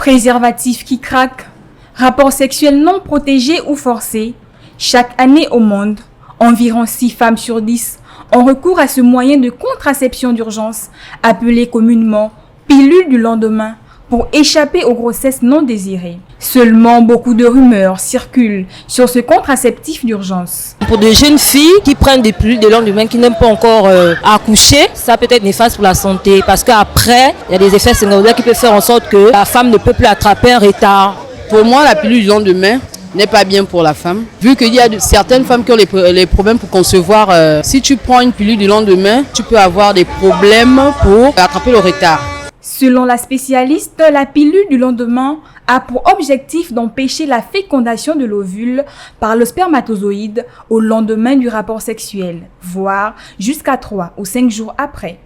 Préservatifs qui craquent, rapports sexuels non protégés ou forcés. Chaque année au monde, environ 6 femmes sur 10 ont recours à ce moyen de contraception d'urgence, appelé communément pilule du lendemain, pour échapper aux grossesses non désirées. Seulement, beaucoup de rumeurs circulent sur ce contraceptif d'urgence. Pour des jeunes filles qui prennent des pilules de lendemain, qui n'aiment pas encore accoucher, ça peut être néfaste pour la santé parce qu'après, il y a des effets secondaires qui peuvent faire en sorte que la femme ne peut plus attraper un retard. Pour moi, la pilule du lendemain n'est pas bien pour la femme. Vu qu'il y a certaines femmes qui ont les problèmes pour concevoir, si tu prends une pilule du lendemain, tu peux avoir des problèmes pour attraper le retard. Selon la spécialiste, la pilule du lendemain a pour objectif d'empêcher la fécondation de l'ovule par le spermatozoïde au lendemain du rapport sexuel, voire jusqu'à 3 ou 5 jours après.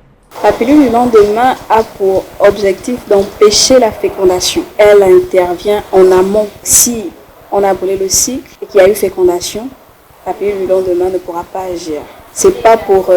La pilule du lendemain a pour objectif d'empêcher la fécondation. Elle intervient en amont. Si on a brûlé le cycle et qu'il y a eu fécondation, la pilule du lendemain ne pourra pas agir. C'est pas pour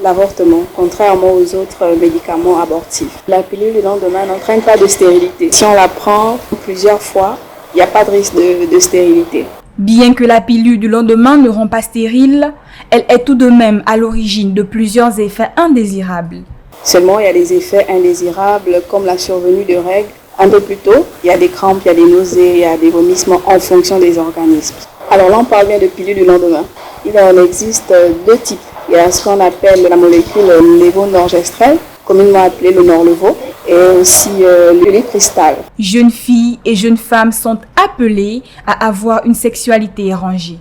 l'avortement, contrairement aux autres médicaments abortifs. La pilule du lendemain n'entraîne pas de stérilité. Si on la prend plusieurs fois, il n'y a pas de risque de stérilité. Bien que la pilule du lendemain ne rend pas stérile, elle est tout de même à l'origine de plusieurs effets indésirables. Seulement, il y a des effets indésirables comme la survenue de règles. Un peu plus tôt, il y a des crampes, il y a des nausées, il y a des vomissements en fonction des organismes. Alors là, on parle bien de pilule du lendemain. Il en existe 2 types. Il y a ce qu'on appelle la molécule lévonorgestrel, communément appelée le Norlevo, et aussi le Lipristal. Jeunes filles et jeunes femmes sont appelées à avoir une sexualité rangée.